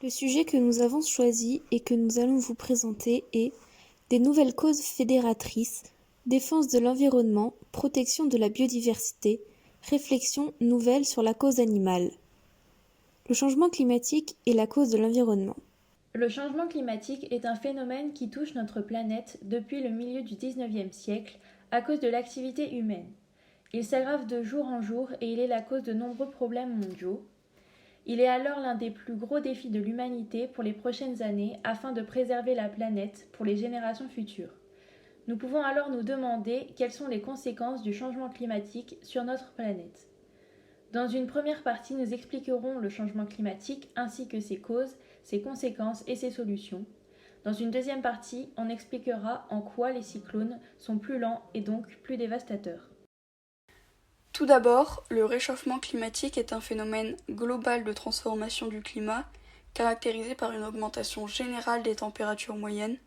Le sujet que nous avons choisi et que nous allons vous présenter est des nouvelles causes fédératrices, défense de l'environnement, protection de la biodiversité, réflexion nouvelle sur la cause animale. Le changement climatique est la cause de l'environnement. Le changement climatique est un phénomène qui touche notre planète depuis le milieu du XIXe siècle à cause de l'activité humaine. Il s'aggrave de jour en jour et il est la cause de nombreux problèmes mondiaux. Il est alors l'un des plus gros défis de l'humanité pour les prochaines années afin de préserver la planète pour les générations futures. Nous pouvons alors nous demander quelles sont les conséquences du changement climatique sur notre planète. Dans une première partie, nous expliquerons le changement climatique ainsi que ses causes, ses conséquences et ses solutions. Dans une deuxième partie, on expliquera en quoi les cyclones sont plus lents et donc plus dévastateurs. Tout d'abord, le réchauffement climatique est un phénomène global de transformation du climat, caractérisé par une augmentation générale des températures moyennes,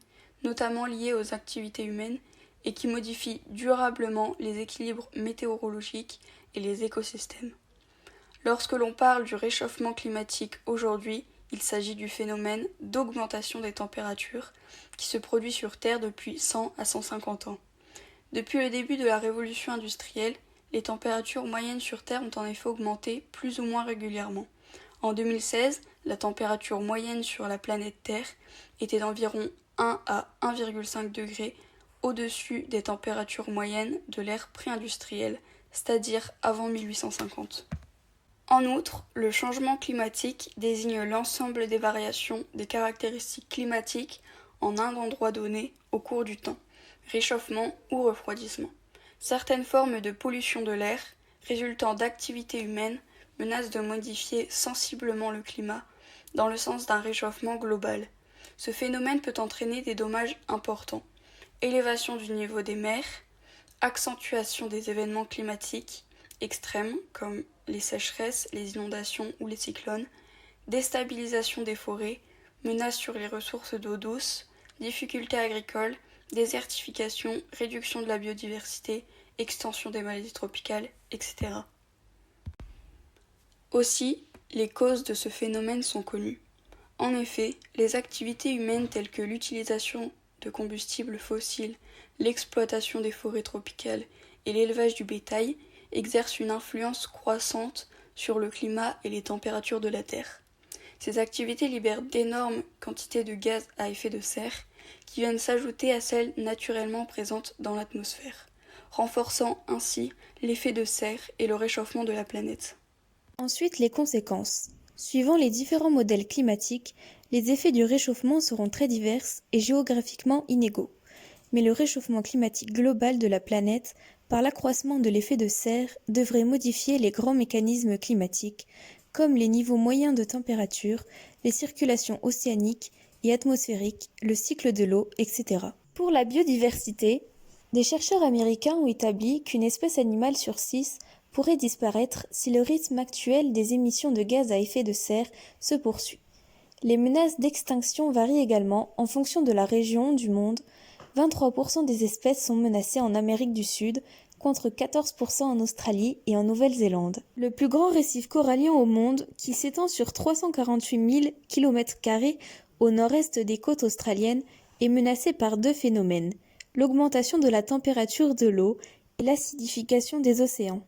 notamment liées aux activités humaines, et qui modifie durablement les équilibres météorologiques et les écosystèmes. Lorsque l'on parle du réchauffement climatique aujourd'hui, il s'agit du phénomène d'augmentation des températures qui se produit sur Terre depuis 100 à 150 ans. Depuis le début de la révolution industrielle, les températures moyennes sur Terre ont en effet augmenté plus ou moins régulièrement. En 2016, la température moyenne sur la planète Terre était d'environ 1 à 1,5 degrés au-dessus des températures moyennes de l'ère pré-industrielle, c'est-à-dire avant 1850. En outre, le changement climatique désigne l'ensemble des variations des caractéristiques climatiques en un endroit donné au cours du temps, réchauffement ou refroidissement. Certaines formes de pollution de l'air, résultant d'activités humaines, menacent de modifier sensiblement le climat, dans le sens d'un réchauffement global. Ce phénomène peut entraîner des dommages importants. Élévation du niveau des mers, accentuation des événements climatiques extrêmes, comme les sécheresses, les inondations ou les cyclones, déstabilisation des forêts, menaces sur les ressources d'eau douce, difficultés agricoles, désertification, réduction de la biodiversité, extension des maladies tropicales, etc. Aussi, les causes de ce phénomène sont connues. En effet, les activités humaines telles que l'utilisation de combustibles fossiles, l'exploitation des forêts tropicales et l'élevage du bétail exercent une influence croissante sur le climat et les températures de la Terre. Ces activités libèrent d'énormes quantités de gaz à effet de serre qui viennent s'ajouter à celles naturellement présentes dans l'atmosphère, renforçant ainsi l'effet de serre et le réchauffement de la planète. Ensuite, les conséquences. Suivant les différents modèles climatiques, les effets du réchauffement seront très divers et géographiquement inégaux. Mais le réchauffement climatique global de la planète, par l'accroissement de l'effet de serre, devrait modifier les grands mécanismes climatiques, comme les niveaux moyens de température, les circulations océaniques et atmosphériques, le cycle de l'eau, etc. Pour la biodiversité, des chercheurs américains ont établi qu'une espèce animale sur 6 pourrait disparaître si le rythme actuel des émissions de gaz à effet de serre se poursuit. Les menaces d'extinction varient également en fonction de la région du monde. 23% des espèces sont menacées en Amérique du Sud, contre 14% en Australie et en Nouvelle-Zélande. Le plus grand récif corallien au monde, qui s'étend sur 348 000 km² au nord-est des côtes australiennes, est menacé par deux phénomènes, l'augmentation de la température de l'eau et l'acidification des océans.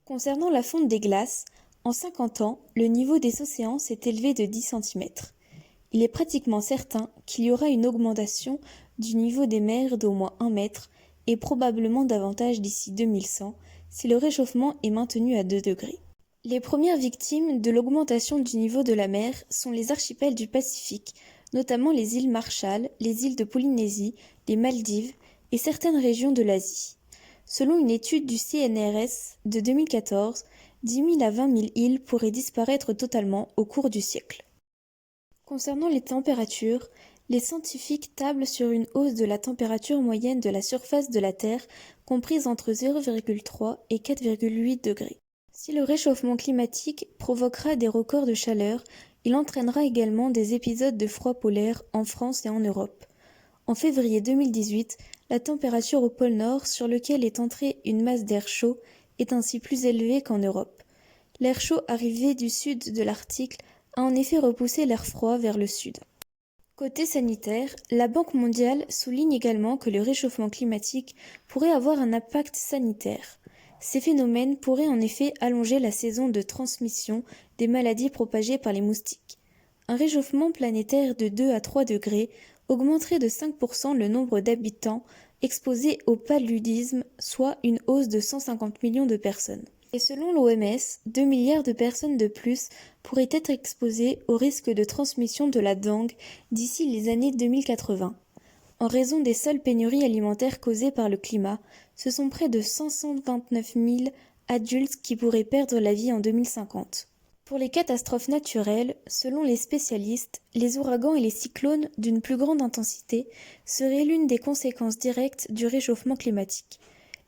Concernant la fonte des glaces, en 50 ans, le niveau des océans s'est élevé de 10 cm. Il est pratiquement certain qu'il y aura une augmentation du niveau des mers d'au moins 1 mètre et probablement davantage d'ici 2100 si le réchauffement est maintenu à 2 degrés. Les premières victimes de l'augmentation du niveau de la mer sont les archipels du Pacifique, notamment les îles Marshall, les îles de Polynésie, les Maldives et certaines régions de l'Asie. Selon une étude du CNRS de 2014, 10 000 à 20 000 îles pourraient disparaître totalement au cours du siècle. Concernant les températures, les scientifiques tablent sur une hausse de la température moyenne de la surface de la Terre comprise entre 0,3 et 4,8 degrés. Si le réchauffement climatique provoquera des records de chaleur, il entraînera également des épisodes de froid polaire en France et en Europe. En février 2018, la température au pôle Nord, sur lequel est entrée une masse d'air chaud, est ainsi plus élevée qu'en Europe. L'air chaud arrivé du sud de l'Arctique a en effet repoussé l'air froid vers le sud. Côté sanitaire, la Banque mondiale souligne également que le réchauffement climatique pourrait avoir un impact sanitaire. Ces phénomènes pourraient en effet allonger la saison de transmission des maladies propagées par les moustiques. Un réchauffement planétaire de 2 à 3 degrés augmenterait de 5% le nombre d'habitants exposés au paludisme, soit une hausse de 150 millions de personnes. Et selon l'OMS, 2 milliards de personnes de plus pourraient être exposées au risque de transmission de la dengue d'ici les années 2080. En raison des seules pénuries alimentaires causées par le climat, ce sont près de 529 000 adultes qui pourraient perdre la vie en 2050. Pour les catastrophes naturelles, selon les spécialistes, les ouragans et les cyclones d'une plus grande intensité seraient l'une des conséquences directes du réchauffement climatique.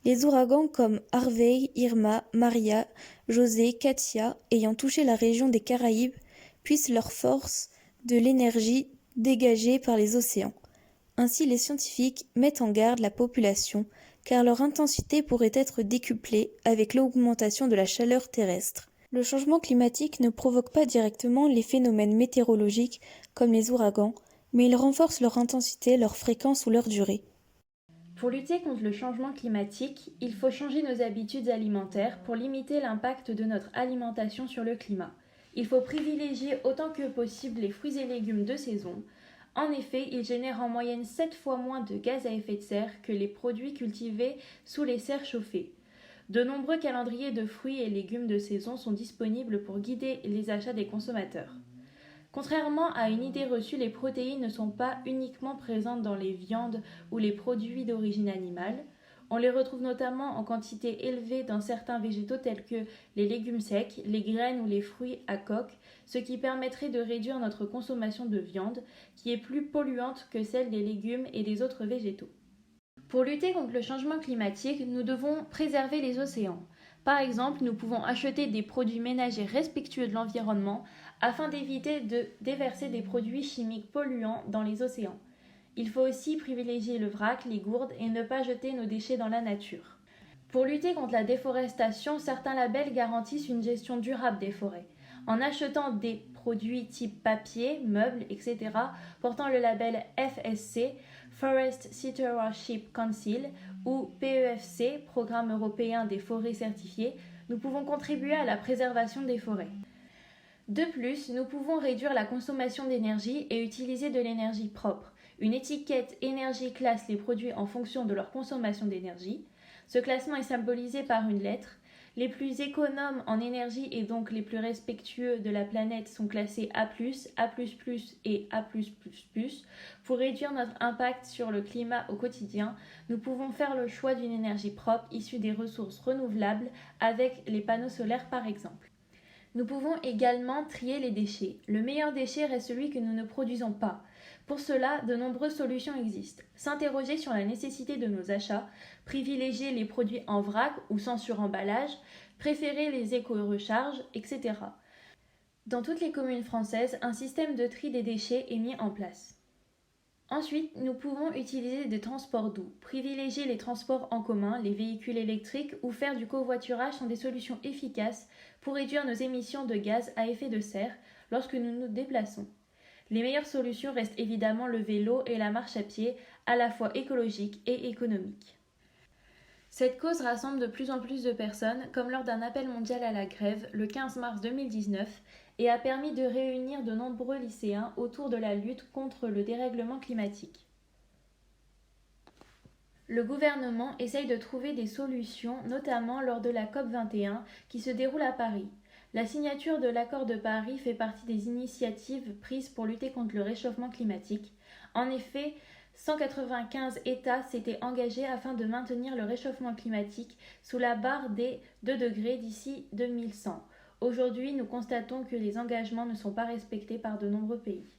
Les ouragans comme Harvey, Irma, Maria, José, Katia, ayant touché la région des Caraïbes, puissent leur force de l'énergie dégagée par les océans. Ainsi, les scientifiques mettent en garde la population, car leur intensité pourrait être décuplée avec l'augmentation de la chaleur terrestre. Le changement climatique ne provoque pas directement les phénomènes météorologiques comme les ouragans, mais il renforce leur intensité, leur fréquence ou leur durée. Pour lutter contre le changement climatique, il faut changer nos habitudes alimentaires pour limiter l'impact de notre alimentation sur le climat. Il faut privilégier autant que possible les fruits et légumes de saison. En effet, ils génèrent en moyenne 7 fois moins de gaz à effet de serre que les produits cultivés sous les serres chauffées. De nombreux calendriers de fruits et légumes de saison sont disponibles pour guider les achats des consommateurs. Contrairement à une idée reçue, les protéines ne sont pas uniquement présentes dans les viandes ou les produits d'origine animale. On les retrouve notamment en quantité élevée dans certains végétaux tels que les légumes secs, les graines ou les fruits à coque, ce qui permettrait de réduire notre consommation de viande, qui est plus polluante que celle des légumes et des autres végétaux. Pour lutter contre le changement climatique, nous devons préserver les océans. Par exemple, nous pouvons acheter des produits ménagers respectueux de l'environnement afin d'éviter de déverser des produits chimiques polluants dans les océans. Il faut aussi privilégier le vrac, les gourdes et ne pas jeter nos déchets dans la nature. Pour lutter contre la déforestation, certains labels garantissent une gestion durable des forêts. En achetant des produits type papier, meubles, etc., portant le label FSC, Forest Stewardship Council, ou PEFC, Programme européen des forêts certifiées, nous pouvons contribuer à la préservation des forêts. De plus, nous pouvons réduire la consommation d'énergie et utiliser de l'énergie propre. Une étiquette énergie classe les produits en fonction de leur consommation d'énergie. Ce classement est symbolisé par une lettre. Les plus économes en énergie et donc les plus respectueux de la planète sont classés A+, A++ et A++. Pour réduire notre impact sur le climat au quotidien, nous pouvons faire le choix d'une énergie propre issue des ressources renouvelables avec les panneaux solaires par exemple. Nous pouvons également trier les déchets. Le meilleur déchet reste celui que nous ne produisons pas. Pour cela, de nombreuses solutions existent. S'interroger sur la nécessité de nos achats, privilégier les produits en vrac ou sans suremballage, préférer les éco-recharges, etc. Dans toutes les communes françaises, un système de tri des déchets est mis en place. Ensuite, nous pouvons utiliser des transports doux. Privilégier les transports en commun, les véhicules électriques ou faire du covoiturage sont des solutions efficaces pour réduire nos émissions de gaz à effet de serre lorsque nous nous déplaçons. Les meilleures solutions restent évidemment le vélo et la marche à pied, à la fois écologiques et économiques. Cette cause rassemble de plus en plus de personnes, comme lors d'un appel mondial à la grève le 15 mars 2019, et a permis de réunir de nombreux lycéens autour de la lutte contre le dérèglement climatique. Le gouvernement essaye de trouver des solutions, notamment lors de la COP21 qui se déroule à Paris. La signature de l'accord de Paris fait partie des initiatives prises pour lutter contre le réchauffement climatique. En effet, 195 États s'étaient engagés afin de maintenir le réchauffement climatique sous la barre des 2 degrés d'ici 2100. Aujourd'hui, nous constatons que les engagements ne sont pas respectés par de nombreux pays.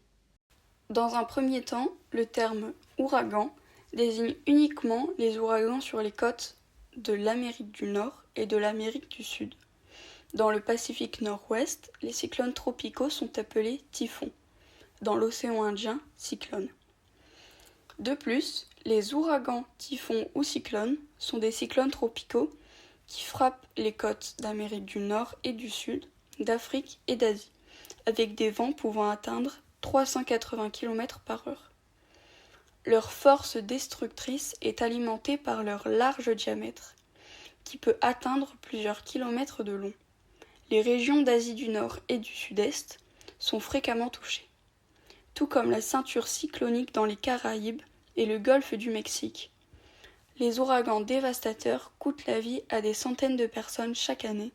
Dans un premier temps, le terme ouragan désigne uniquement les ouragans sur les côtes de l'Amérique du Nord et de l'Amérique du Sud. Dans le Pacifique Nord-Ouest, les cyclones tropicaux sont appelés typhons. Dans l'océan Indien, cyclones. De plus, les ouragans, typhons ou cyclones sont des cyclones tropicaux qui frappent les côtes d'Amérique du Nord et du Sud, d'Afrique et d'Asie, avec des vents pouvant atteindre 380 km/h. Leur force destructrice est alimentée par leur large diamètre, qui peut atteindre plusieurs kilomètres de long. Les régions d'Asie du Nord et du Sud-Est sont fréquemment touchées, tout comme la ceinture cyclonique dans les Caraïbes et le golfe du Mexique. Les ouragans dévastateurs coûtent la vie à des centaines de personnes chaque année,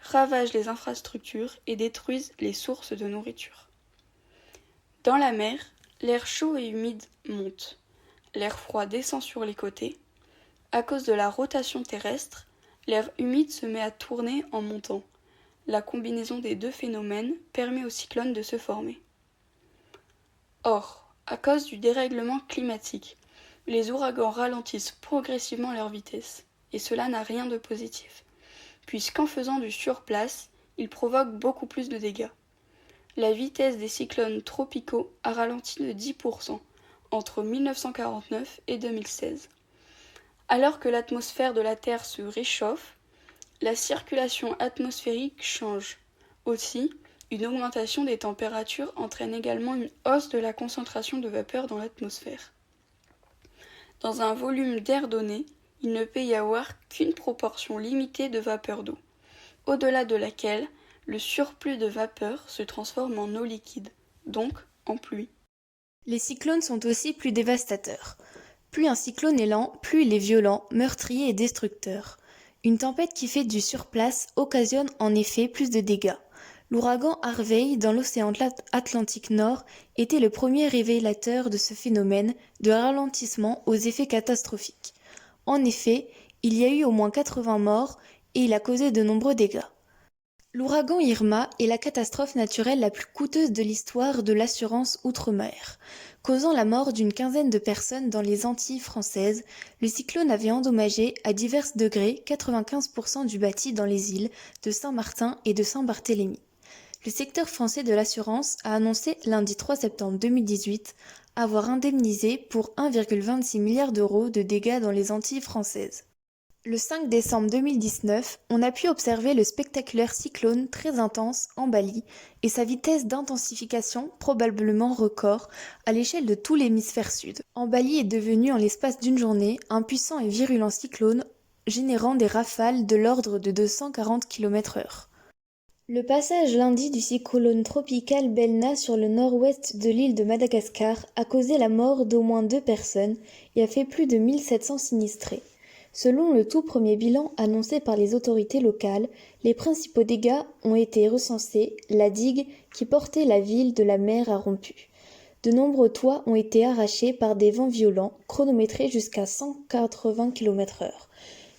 ravagent les infrastructures et détruisent les sources de nourriture. Dans la mer, l'air chaud et humide monte, l'air froid descend sur les côtés. À cause de la rotation terrestre, l'air humide se met à tourner en montant. La combinaison des deux phénomènes permet aux cyclones de se former. Or, à cause du dérèglement climatique, les ouragans ralentissent progressivement leur vitesse, et cela n'a rien de positif, puisqu'en faisant du surplace, ils provoquent beaucoup plus de dégâts. La vitesse des cyclones tropicaux a ralenti de 10% entre 1949 et 2016. Alors que l'atmosphère de la Terre se réchauffe, la circulation atmosphérique change. Aussi, une augmentation des températures entraîne également une hausse de la concentration de vapeur dans l'atmosphère. Dans un volume d'air donné, il ne peut y avoir qu'une proportion limitée de vapeur d'eau, au-delà de laquelle le surplus de vapeur se transforme en eau liquide, donc en pluie. Les cyclones sont aussi plus dévastateurs. Plus un cyclone est lent, plus il est violent, meurtrier et destructeur. Une tempête qui fait du surplace occasionne en effet plus de dégâts. L'ouragan Harvey dans l'océan Atlantique Nord était le premier révélateur de ce phénomène de ralentissement aux effets catastrophiques. En effet, il y a eu au moins 80 morts et il a causé de nombreux dégâts. L'ouragan Irma est la catastrophe naturelle la plus coûteuse de l'histoire de l'assurance outre-mer. Causant la mort d'une quinzaine de personnes dans les Antilles françaises, le cyclone avait endommagé à divers degrés 95% du bâti dans les îles de Saint-Martin et de Saint-Barthélemy. Le secteur français de l'assurance a annoncé lundi 3 septembre 2018 avoir indemnisé pour 1,26 milliard d'euros de dégâts dans les Antilles françaises. Le 5 décembre 2019, on a pu observer le spectaculaire cyclone très intense en Bali et sa vitesse d'intensification probablement record à l'échelle de tout l'hémisphère sud. En Bali est devenu en l'espace d'une journée un puissant et virulent cyclone générant des rafales de l'ordre de 240 km/h. Le passage lundi du cyclone tropical Belna sur le nord-ouest de l'île de Madagascar a causé la mort d'au moins 2 personnes et a fait plus de 1700 sinistrés. Selon le tout premier bilan annoncé par les autorités locales, les principaux dégâts ont été recensés, la digue qui portait la ville de la mer a rompu. De nombreux toits ont été arrachés par des vents violents, chronométrés jusqu'à 180 km/h,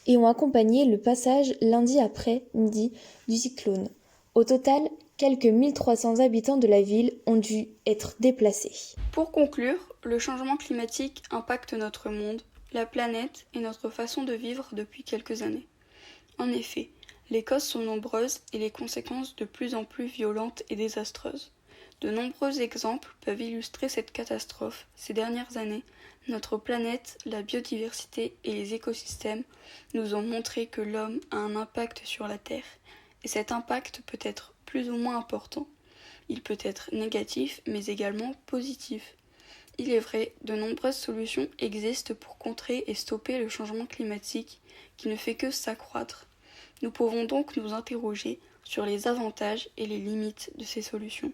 et ont accompagné le passage lundi après-midi du cyclone. Au total, quelques 1300 habitants de la ville ont dû être déplacés. Pour conclure, le changement climatique impacte notre monde, la planète et notre façon de vivre depuis quelques années. En effet, les causes sont nombreuses et les conséquences de plus en plus violentes et désastreuses. De nombreux exemples peuvent illustrer cette catastrophe. Ces dernières années, notre planète, la biodiversité et les écosystèmes nous ont montré que l'homme a un impact sur la Terre, et cet impact peut être plus ou moins important. Il peut être négatif, mais également positif. Il est vrai, de nombreuses solutions existent pour contrer et stopper le changement climatique qui ne fait que s'accroître. Nous pouvons donc nous interroger sur les avantages et les limites de ces solutions.